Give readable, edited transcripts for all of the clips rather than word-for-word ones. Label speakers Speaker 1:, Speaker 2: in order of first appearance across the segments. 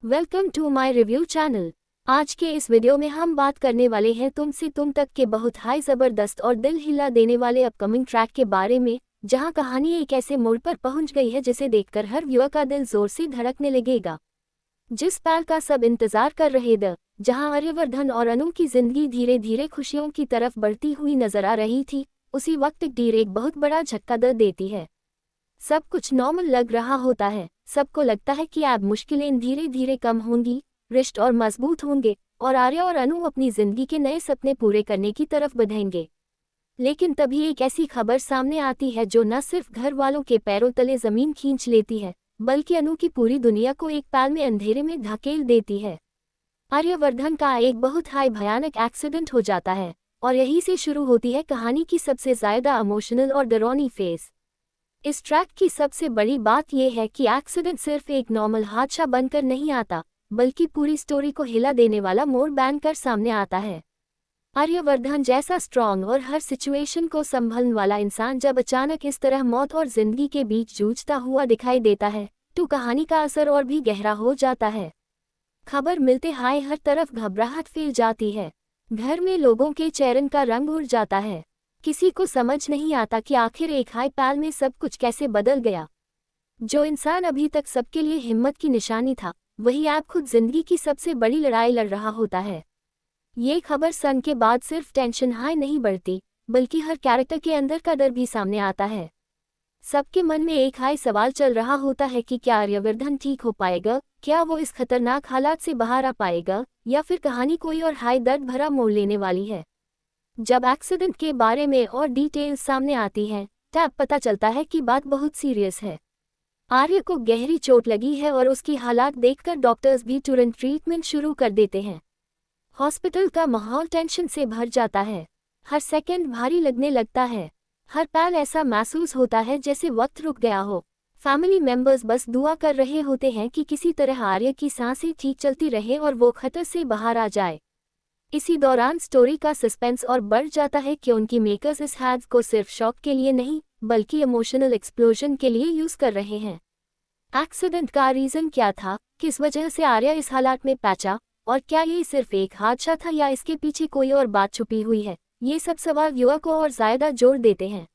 Speaker 1: Welcome to my review channel. आज के इस वीडियो में हम बात करने वाले हैं तुम से तुम तक के बहुत हाई जबरदस्त और दिल हिला देने वाले अपकमिंग ट्रैक के बारे में, जहां कहानी एक ऐसे मोड़ पर पहुंच गई है जिसे देखकर हर व्यूअर का दिल जोर से धड़कने लगेगा। जिस पल का सब इंतजार कर रहे थे, जहां आर्यवर्धन और अनु की जिंदगी धीरे धीरे खुशियों की तरफ बढ़ती हुई नजर आ रही थी, उसी वक्त डीर एक बहुत बड़ा झटका दे देती है। सब कुछ नॉर्मल लग रहा होता है, सबको लगता है कि अब मुश्किलें धीरे धीरे कम होंगी, रिश्ते और मजबूत होंगे और आर्य और अनु अपनी जिंदगी के नए सपने पूरे करने की तरफ बढ़ेंगे। लेकिन तभी एक ऐसी खबर सामने आती है जो न सिर्फ घर वालों के पैरों तले जमीन खींच लेती है, बल्कि अनु की पूरी दुनिया को एक पल में अंधेरे में धकेल देती है। आर्यवर्धन का एक बहुत हाई भयानक एक्सीडेंट हो जाता है और यहीं से शुरू होती है कहानी की सबसे ज्यादा इमोशनल और डरावनी फेज। इस ट्रैक की सबसे बड़ी बात यह है कि एक्सीडेंट सिर्फ एक नॉर्मल हादसा बनकर नहीं आता, बल्कि पूरी स्टोरी को हिला देने वाला मोड़ बनकर सामने आता है। आर्यवर्धन जैसा स्ट्रॉन्ग और हर सिचुएशन को संभलने वाला इंसान जब अचानक इस तरह मौत और जिंदगी के बीच जूझता हुआ दिखाई देता है, तो कहानी का असर और भी गहरा हो जाता है। खबर मिलते हाय हर तरफ घबराहट फैल जाती है। घर में लोगों के चेहरे का रंग उड़ जाता है। किसी को समझ नहीं आता कि आखिर एक हाई पल में सब कुछ कैसे बदल गया। जो इंसान अभी तक सबके लिए हिम्मत की निशानी था, वही आप खुद जिंदगी की सबसे बड़ी लड़ाई लड़ रहा होता है। ये खबर सुन के बाद सिर्फ टेंशन हाई नहीं बढ़ती, बल्कि हर कैरेक्टर के अंदर का डर भी सामने आता है। सबके मन में एक हाई सवाल चल रहा होता है कि क्या आर्यवर्धन ठीक हो पाएगा, क्या वो इस खतरनाक हालात से बाहर आ पाएगा, या फिर कहानी कोई और हाई दर्द भरा मोड़ लेने वाली है। जब एक्सीडेंट के बारे में और डिटेल्स सामने आती हैं, तब पता चलता है कि बात बहुत सीरियस है। आर्य को गहरी चोट लगी है और उसकी हालात देखकर डॉक्टर्स भी तुरंत ट्रीटमेंट शुरू कर देते हैं। हॉस्पिटल का माहौल टेंशन से भर जाता है। हर सेकंड भारी लगने लगता है। हर पल ऐसा महसूस होता है जैसे वक्त रुक गया हो। फैमिली मेंबर्स बस दुआ कर रहे होते हैं कि किसी तरह आर्य की सांसें ठीक चलती रहे और वो खतर से बाहर आ जाए। इसी दौरान स्टोरी का सस्पेंस और बढ़ जाता है कि उनकी मेकर्स इस हादसे को सिर्फ शॉक के लिए नहीं, बल्कि इमोशनल एक्सप्लोजन के लिए यूज कर रहे हैं। एक्सीडेंट का रीजन क्या था, किस वजह से आर्या इस हालात में पहुंचा, और क्या ये सिर्फ एक हादसा था या इसके पीछे कोई और बात छुपी हुई है, ये सब सवाल युवा को और ज्यादा जोड़ देते हैं।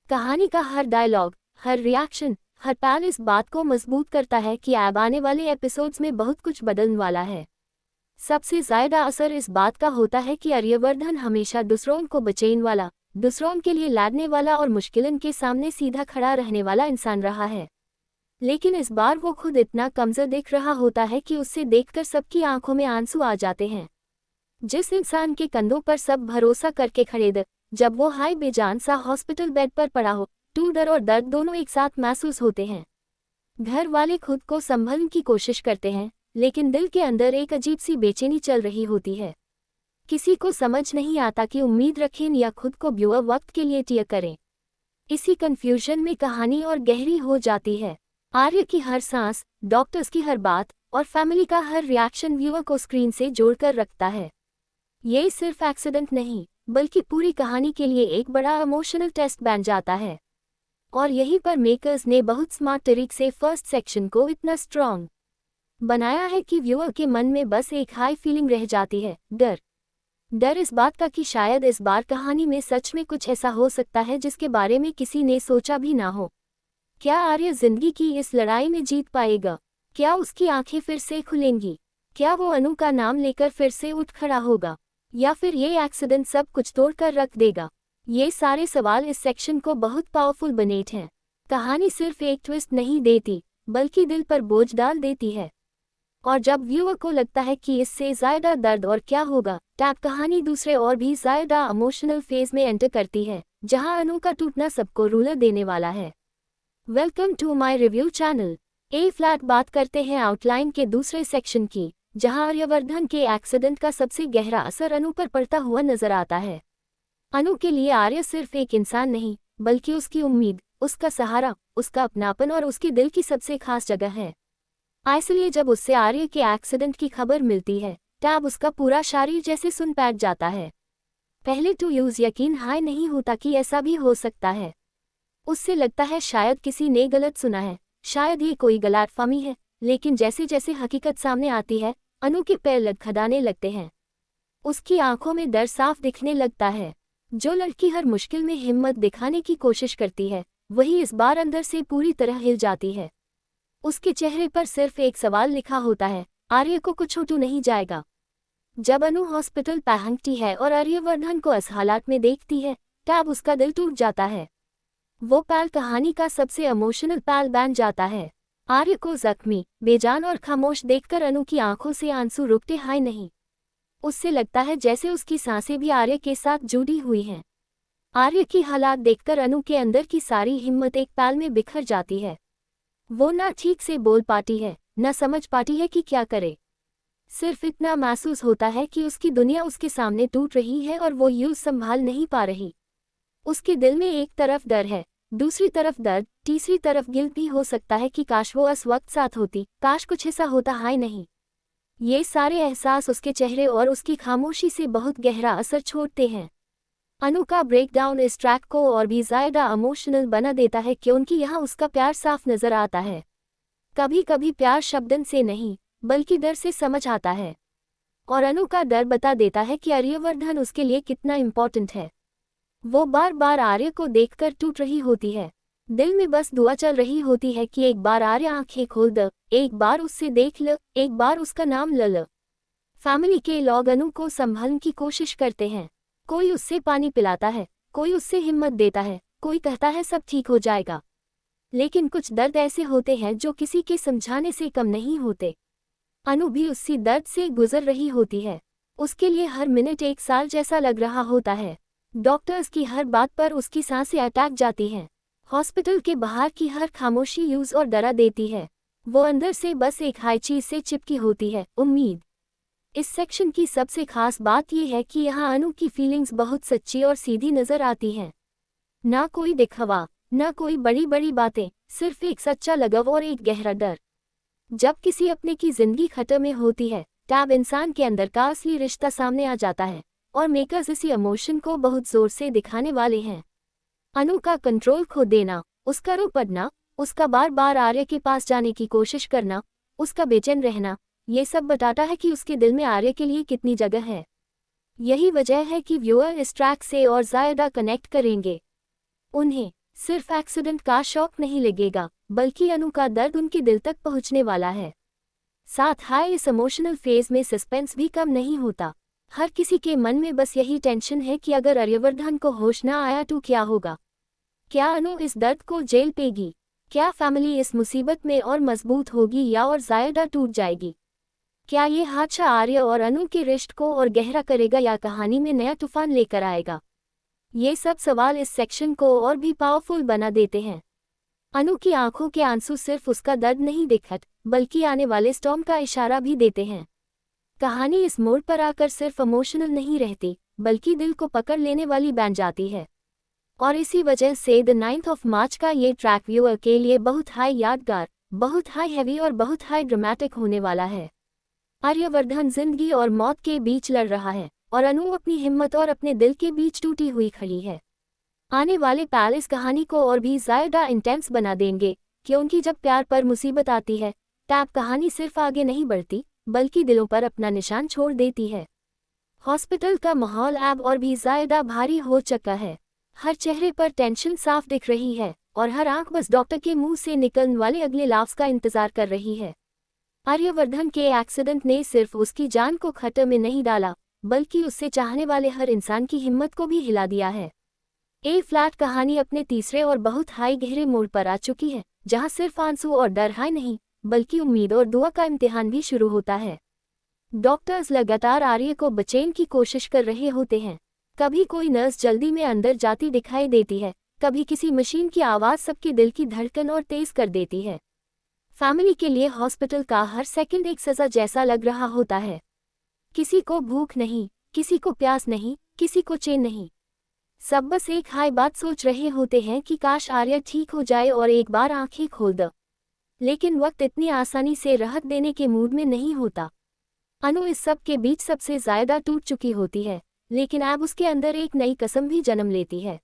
Speaker 1: कहानी का हर डायलॉग, हर रिएक्शन, हर पल इस बात को मजबूत करता है कि अब आने वाले एपिसोड्स में बहुत कुछ बदलने वाला है। सबसे ज्यादा असर इस बात का होता है कि आर्यवर्धन हमेशा दूसरों को बचाने वाला, दूसरों के लिए लड़ने वाला और मुश्किलों के सामने सीधा खड़ा रहने वाला इंसान रहा है। लेकिन इस बार वो खुद इतना कमजोर दिख रहा होता है कि उससे देखकर सबकी आंखों में आंसू आ जाते हैं। जिस इंसान के कंधों पर सब भरोसा करके खड़े थे, जब वो हाई बेजान सा हॉस्पिटल बेड पर पड़ा हो, तो डर और दर्द दोनों एक साथ महसूस होते हैं। घर वाले खुद को संभलने की कोशिश करते हैं, लेकिन दिल के अंदर एक अजीब सी बेचैनी चल रही होती है। किसी को समझ नहीं आता कि उम्मीद रखें या खुद को ब्यूअर वक्त के लिए टियर करें। इसी कंफ्यूजन में कहानी और गहरी हो जाती है। आर्य की हर सांस, डॉक्टर्स की हर बात और फैमिली का हर रिएक्शन व्यूअर को स्क्रीन से जोड़कर रखता है। ये सिर्फ एक्सीडेंट नहीं, बल्कि पूरी कहानी के लिए एक बड़ा इमोशनल टेस्ट बन जाता है। और यहीं पर मेकर्स ने बहुत स्मार्ट तरीके से फर्स्ट सेक्शन को इतना स्ट्रॉन्ग बनाया है कि व्यूअर के मन में बस एक हाई फीलिंग रह जाती है, डर इस बात का कि शायद इस बार कहानी में सच में कुछ ऐसा हो सकता है जिसके बारे में किसी ने सोचा भी ना हो। क्या आर्य जिंदगी की इस लड़ाई में जीत पाएगा? क्या उसकी आंखें फिर से खुलेंगी? क्या वो अनु का नाम लेकर फिर से उठ खड़ा होगा, या फिर ये एक्सीडेंट सब कुछ तोड़कर रख देगा? ये सारे सवाल इस सेक्शन को बहुत पावरफुल बनाते हैं। कहानी सिर्फ एक ट्विस्ट नहीं देती, बल्कि दिल पर बोझ डाल देती है। और जब व्यूअर को लगता है कि इससे ज्यादा दर्द और क्या होगा, तब कहानी दूसरे और भी ज्यादा इमोशनल फेज में एंटर करती है, जहां अनु का टूटना सबको रूलर देने वाला है। Welcome to my review channel. ए फ्लैट बात करते हैं आउटलाइन के दूसरे सेक्शन की, जहां आर्यवर्धन के एक्सीडेंट का सबसे गहरा असर अनु पर पड़ता हुआ नजर आता है। अनु के लिए आर्य सिर्फ एक इंसान नहीं, बल्कि उसकी उम्मीद, उसका सहारा, उसका अपनापन और उसके दिल की सबसे खास जगह है। इसलिए जब उससे आर्य के एक्सीडेंट की खबर मिलती है, तब उसका पूरा शरीर जैसे सुन बैठ जाता है। पहले तो यकीन हाय नहीं होता कि ऐसा भी हो सकता है। उससे लगता है शायद किसी ने गलत सुना है, शायद ये कोई गलतफहमी है, लेकिन जैसे जैसे हकीकत सामने आती है, अनु के पैर लड़खड़ाने लगते हैं। उसकी आंखों में डर साफ दिखने लगता है। जो लड़की हर मुश्किल में हिम्मत दिखाने की कोशिश करती है, वही इस बार अंदर से पूरी तरह हिल जाती है। उसके चेहरे पर सिर्फ एक सवाल लिखा होता है, आर्य को कुछ हो तो नहीं जाएगा। जब अनु हॉस्पिटल पहुंचती है और आर्यवर्धन को इस हालात में देखती है, तब उसका दिल टूट जाता है। वो पल कहानी का सबसे इमोशनल पल बन जाता है। आर्य को जख्मी, बेजान और खामोश देखकर अनु की आंखों से आंसू रुकते हैं नहीं। उससे लगता है जैसे उसकी सांसें भी आर्य के साथ जुड़ी हुई हैं। आर्य की हालात देखकर अनु के अंदर की सारी हिम्मत एक पल में बिखर जाती है। वो ना ठीक से बोल पाती है, न समझ पाती है कि क्या करे। सिर्फ इतना महसूस होता है कि उसकी दुनिया उसके सामने टूट रही है और वो यूं संभाल नहीं पा रही। उसके दिल में एक तरफ डर है, दूसरी तरफ दर्द, तीसरी तरफ गिल्ट भी हो सकता है कि काश वो इस वक्त साथ होती, काश कुछ ऐसा होता है नहीं। ये सारे एहसास उसके चेहरे और उसकी खामोशी से बहुत गहरा असर छोड़ते हैं। अनु का ब्रेकडाउन इस ट्रैक को और भी ज़्यादा इमोशनल बना देता है क्योंकि यहाँ उसका प्यार साफ नजर आता है। कभी कभी प्यार शब्दन से नहीं, बल्कि डर से समझ आता है। और अनु का डर बता देता है कि आर्यवर्धन उसके लिए कितना इम्पोर्टेंट है। वो बार बार आर्य को देखकर टूट रही होती है। दिल में बस दुआ चल रही होती है कि एक बार आर्य आंखें खोल दे, एक बार उससे देख ल, एक बार उसका नाम ल ल। फैमिली के लोग अनु को संभालने की कोशिश करते हैं। कोई उससे पानी पिलाता है, कोई उससे हिम्मत देता है, कोई कहता है सब ठीक हो जाएगा। लेकिन कुछ दर्द ऐसे होते हैं जो किसी के समझाने से कम नहीं होते। अनु भी उसी दर्द से गुजर रही होती है। उसके लिए हर मिनट एक साल जैसा लग रहा होता है। डॉक्टर्स की हर बात पर उसकी सांसें अटक जाती हैं। हॉस्पिटल के बाहर की हर खामोशी यूज और डरा देती है। वो अंदर से बस एक हाई चीज से चिपकी होती है, उम्मीद। इस सेक्शन की सबसे खास बात यह है कि यहाँ अनु की फीलिंग्स बहुत सच्ची और सीधी नजर आती हैं। ना कोई दिखावा, ना कोई बड़ी बड़ी बातें, सिर्फ एक सच्चा लगाव और एक गहरा डर। जब किसी अपने की जिंदगी खत्म में होती है, तब इंसान के अंदर का असली रिश्ता सामने आ जाता है और मेकर्स इसी इमोशन को बहुत जोर से दिखाने वाले हैं। अनु का कंट्रोल खो देना, उसका रो पड़ना, उसका बार बार आर्य के पास जाने की कोशिश करना, उसका बेचैन रहना, ये सब बताता है कि उसके दिल में आर्य के लिए कितनी जगह है। यही वजह है कि व्यूअर इस ट्रैक से और ज़्यादा कनेक्ट करेंगे। उन्हें सिर्फ एक्सीडेंट का शौक नहीं लगेगा, बल्कि अनु का दर्द उनके दिल तक पहुंचने वाला है। साथ ही इस इमोशनल फेज में सस्पेंस भी कम नहीं होता। हर किसी के मन में बस यही टेंशन है कि अगर आर्यवर्धन को होश ना आया तो क्या होगा। क्या अनु इस दर्द को झेल पेगी? क्या फैमिली इस मुसीबत में और मजबूत होगी या और ज़्यादा टूट जाएगी? क्या ये हादसा आर्य और अनु के रिश्ते को और गहरा करेगा या कहानी में नया तूफान लेकर आएगा? ये सब सवाल इस सेक्शन को और भी पावरफुल बना देते हैं। अनु की आंखों के आंसू सिर्फ उसका दर्द नहीं दिखाते, बल्कि आने वाले स्टॉर्म का इशारा भी देते हैं। कहानी इस मोड़ पर आकर सिर्फ इमोशनल नहीं रहती, बल्कि दिल को पकड़ लेने वाली बन जाती है। और इसी वजह से द 9 मार्च का ये ट्रैक व्यूअर के लिए बहुत हाई यादगार, बहुत हाई हैवी और बहुत हाई ड्रामेटिक होने वाला है। आर्यवर्धन जिंदगी और मौत के बीच लड़ रहा है और अनु अपनी हिम्मत और अपने दिल के बीच टूटी हुई खड़ी है। आने वाले पल इस कहानी को और भी ज़्यादा इंटेंस बना देंगे, क्योंकि जब प्यार पर मुसीबत आती है, तब कहानी सिर्फ आगे नहीं बढ़ती, बल्कि दिलों पर अपना निशान छोड़ देती है। हॉस्पिटल का माहौल अब और भी ज़्यादा भारी हो चुका है। हर चेहरे पर टेंशन साफ दिख रही है और हर आंख बस डॉक्टर के मुंह से निकलने वाले अगले लफ्ज़ का इंतजार कर रही है। आर्यवर्धन के एक्सीडेंट ने सिर्फ उसकी जान को खतरे में नहीं डाला, बल्कि उससे चाहने वाले हर इंसान की हिम्मत को भी हिला दिया है। ए फ्लैट कहानी अपने तीसरे और बहुत हाई गहरे मोड़ पर आ चुकी है, जहां सिर्फ आंसू और डर हाई नहीं, बल्कि उम्मीद और दुआ का इम्तिहान भी शुरू होता है। डॉक्टर्स लगातार आर्य को बचाने की कोशिश कर रहे होते हैं। कभी कोई नर्स जल्दी में अंदर जाती दिखाई देती है, कभी किसी मशीन की आवाज़ सबके दिल की धड़कन और तेज कर देती है। फैमिली के लिए हॉस्पिटल का हर सेकंड एक सज़ा जैसा लग रहा होता है। किसी को भूख नहीं, किसी को प्यास नहीं, किसी को चैन नहीं। सब बस एक हाई बात सोच रहे होते हैं कि काश आर्य ठीक हो जाए और एक बार आंखें खोल दे। लेकिन वक्त इतनी आसानी से राहत देने के मूड में नहीं होता। अनु इस सब के बीच सबसे ज़्यादा टूट चुकी होती है, लेकिन अब उसके अंदर एक नई कसम भी जन्म लेती है।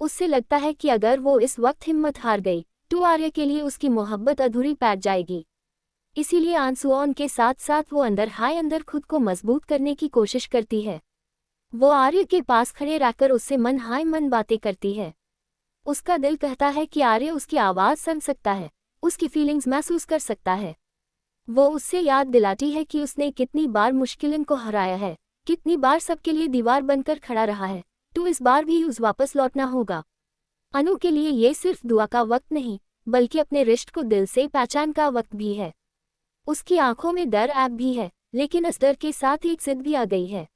Speaker 1: उससे लगता है कि अगर वो इस वक्त हिम्मत हार गई, तो आर्य के लिए उसकी मोहब्बत अधूरी पड़ जाएगी। इसीलिए आंसुओं के साथ साथ वो अंदर खुद को मजबूत करने की कोशिश करती है। वो आर्य के पास खड़े रहकर उससे मन बातें करती है। उसका दिल कहता है कि आर्य उसकी आवाज़ सुन सकता है, उसकी फीलिंग्स महसूस कर सकता है। वो उससे याद दिलाती है कि उसने कितनी बार मुश्किलों को हराया है, कितनी बार सबके लिए दीवार बनकर खड़ा रहा है। तो इस बार भी उस वापस लौटना होगा। अनु के लिए ये सिर्फ दुआ का वक्त नहीं, बल्कि अपने रिश्ते को दिल से पहचान का वक्त भी है। उसकी आंखों में डर ऐब भी है, लेकिन इस डर के साथ एक जिद भी आ गई है।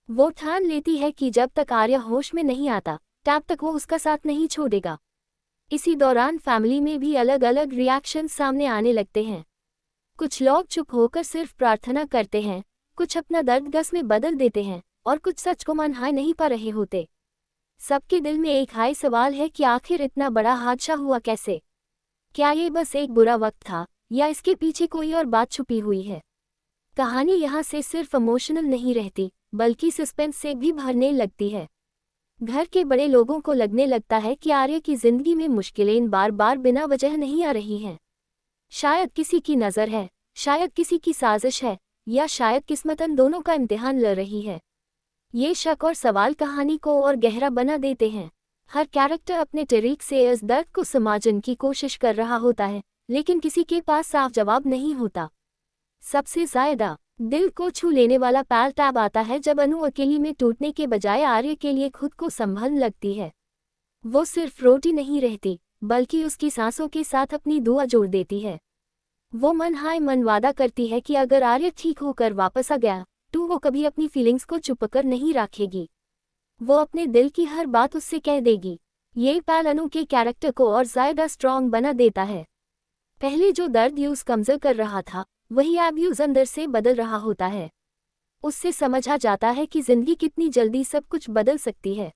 Speaker 1: वो ठान लेती है कि जब तक आर्य होश में नहीं आता, तब तक वो उसका साथ नहीं छोड़ेगा। इसी दौरान फैमिली में भी अलग अलग रिएक्शन सामने आने लगते हैं। कुछ लोग चुप होकर सिर्फ प्रार्थना करते हैं, कुछ अपना दर्द गस में बदल देते हैं, और कुछ सच को मान नहीं पा रहे होते। सबके दिल में एक हाई सवाल है कि आखिर इतना बड़ा हादसा हुआ कैसे? क्या ये बस एक बुरा वक्त था, या इसके पीछे कोई और बात छुपी हुई है? कहानी यहाँ से सिर्फ इमोशनल नहीं रहती, बल्कि सस्पेंस से भी भरने लगती है। घर के बड़े लोगों को लगने लगता है कि आर्य की जिंदगी में मुश्किलें बार बार बिना वजह नहीं आ रही हैं। शायद किसी की नज़र है, शायद किसी की साजिश है, या शायद किस्मत इन दोनों का इम्तिहान लड़ रही है। ये शक और सवाल कहानी को और गहरा बना देते हैं। हर कैरेक्टर अपने तरीके से इस दर्द को समझने की कोशिश कर रहा होता है, लेकिन किसी के पास साफ जवाब नहीं होता। सबसे ज़्यादा दिल को छू लेने वाला पल तब आता है जब अनु अकेली में टूटने के बजाय आर्य के लिए खुद को संभलने लगती है। वो सिर्फ रोटी नहीं रहती, बल्कि उसकी सांसों के साथ अपनी दुआ जोड़ देती है। वो मन वादा करती है कि अगर आर्य ठीक होकर वापस आ गया, तो वो कभी अपनी फीलिंग्स को छुपकर नहीं रखेगी। वो अपने दिल की हर बात उससे कह देगी। ये पल अनु के कैरेक्टर को और ज़्यादा स्ट्रॉन्ग बना देता है। पहले जो दर्द यूज कमज़ोर कर रहा था, वही अब्यूज अंदर से बदल रहा होता है। उससे समझ आ जाता है कि जिंदगी कितनी जल्दी सब कुछ बदल सकती है।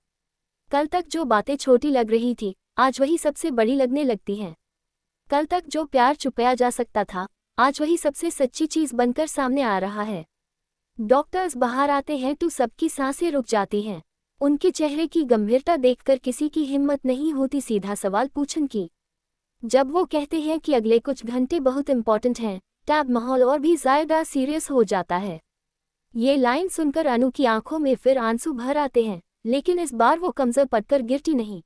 Speaker 1: कल तक जो बातें छोटी लग रही थी, आज वही सबसे बड़ी लगने लगती हैं। कल तक जो प्यार छुपाया जा सकता था, आज वही सबसे सच्ची चीज़ बनकर सामने आ रहा है। डॉक्टर्स बाहर आते हैं तो सबकी सांसें रुक जाती हैं। उनके चेहरे की गंभीरता देखकर किसी की हिम्मत नहीं होती सीधा सवाल पूछने की। जब वो कहते हैं कि अगले कुछ घंटे बहुत इंपॉर्टेंट हैं, तब माहौल और भी ज़्यादा सीरियस हो जाता है। ये लाइन सुनकर अनु की आंखों में फिर आंसू भर आते हैं, लेकिन इस बार वो कमज़ोर पड़कर गिरती नहीं।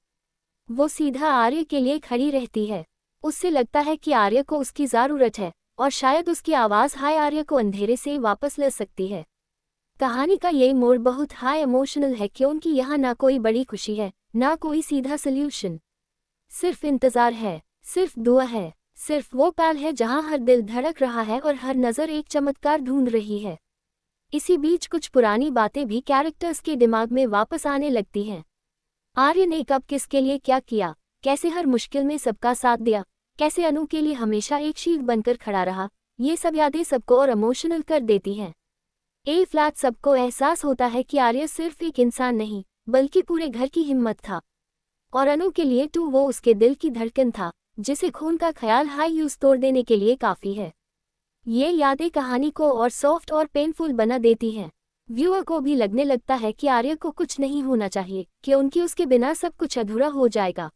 Speaker 1: वो सीधा आर्य के लिए खड़ी रहती है। उससे लगता है कि आर्य को उसकी ज़रूरत है, और शायद उसकी आवाज़ हाय आर्य को अंधेरे से वापस ला सकती है। कहानी का ये मोड़ बहुत हाई इमोशनल है, क्योंकि यहाँ ना कोई बड़ी खुशी है, ना कोई सीधा सल्यूशन। सिर्फ इंतज़ार है, सिर्फ दुआ है, सिर्फ वो पल है जहाँ हर दिल धड़क रहा है और हर नज़र एक चमत्कार ढूंढ रही है। इसी बीच कुछ पुरानी बातें भी कैरेक्टर्स के दिमाग में वापस आने लगती हैं। आर्य ने कब किसके लिए क्या किया, कैसे हर मुश्किल में सबका साथ दिया, कैसे अनु के लिए हमेशा एक शील्ड बनकर खड़ा रहा। ये सब यादें सबको और इमोशनल कर देती हैं। फ्लैट सबको एहसास होता है कि आर्य सिर्फ एक इंसान नहीं, बल्कि पूरे घर की हिम्मत था। और अनु के लिए तो वो उसके दिल की धड़कन था, जिसे खून का ख्याल हाई यूज तोड़ देने के लिए काफ़ी है। ये यादें कहानी को और सॉफ्ट और पेनफुल बना देती हैं। व्यूअर को भी लगने लगता है कि आर्य को कुछ नहीं होना चाहिए, क्योंकि उसके बिना सब कुछ अधूरा हो जाएगा।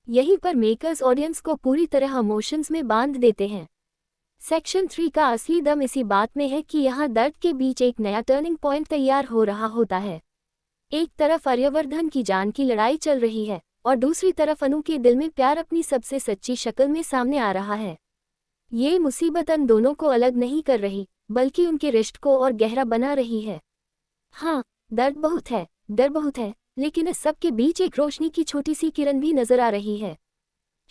Speaker 1: यहीं पर मेकर्स ऑडियंस को पूरी तरह इमोशंस में बांध देते हैं। सेक्शन 3 का असली दम इसी बात में है कि यहाँ दर्द के बीच एक नया टर्निंग पॉइंट तैयार हो रहा होता है। एक तरफ आर्यवर्धन की जान की लड़ाई चल रही है, और दूसरी तरफ अनु के दिल में प्यार अपनी सबसे सच्ची शक्ल में सामने आ रहा है। ये मुसीबत इन दोनों को अलग नहीं कर रही, बल्कि उनके रिश्ते को और गहरा बना रही है। हाँ, दर्द बहुत है, डर बहुत है, लेकिन इस सब के बीच एक रोशनी की छोटी सी किरण भी नजर आ रही है।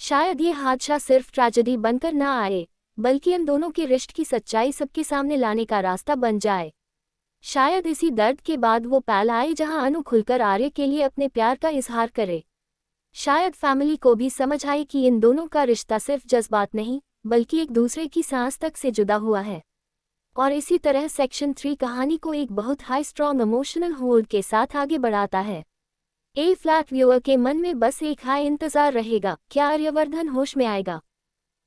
Speaker 1: शायद ये हादसा सिर्फ ट्रेजेडी बनकर ना आए, बल्कि इन दोनों के रिश्ते की सच्चाई सबके सामने लाने का रास्ता बन जाए। शायद इसी दर्द के बाद वो पल आए जहां अनु खुलकर आर्य के लिए अपने प्यार का इजहार करे। शायद फैमिली को भी समझ आए कि इन दोनों का रिश्ता सिर्फ जज्बात नहीं, बल्कि एक दूसरे की सांस तक से जुड़ा हुआ है। और इसी तरह सेक्शन 3 कहानी को एक बहुत हाई स्ट्रॉन्ग इमोशनल होल्ड के साथ आगे बढ़ाता है। फ्लैट व्यूअर के मन में बस एक हाई इंतजार रहेगा, क्या आर्यवर्धन होश में आएगा?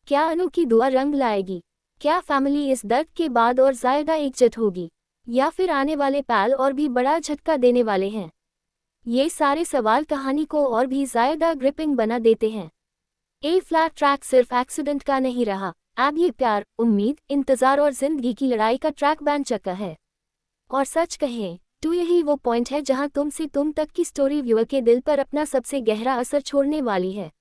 Speaker 1: क्या अनु की दुआ रंग लाएगी? क्या फैमिली इस दर्द के बाद और ज़्यादा एकजुट होगी? या फिर आने वाले पल और भी बड़ा झटका देने वाले हैं? ये सारे सवाल कहानी को और भी ज़्यादा ग्रिपिंग बना देते हैं। फ्लैट ट्रैक सिर्फ एक्सीडेंट का नहीं रहा, अब ये प्यार, उम्मीद, इंतजार और जिंदगी की लड़ाई का ट्रैक बन चुका है। और सच कहें तो यही वो पॉइंट है जहां तुम से तुम तक की स्टोरी व्यूअर के दिल पर अपना सबसे गहरा असर छोड़ने वाली है।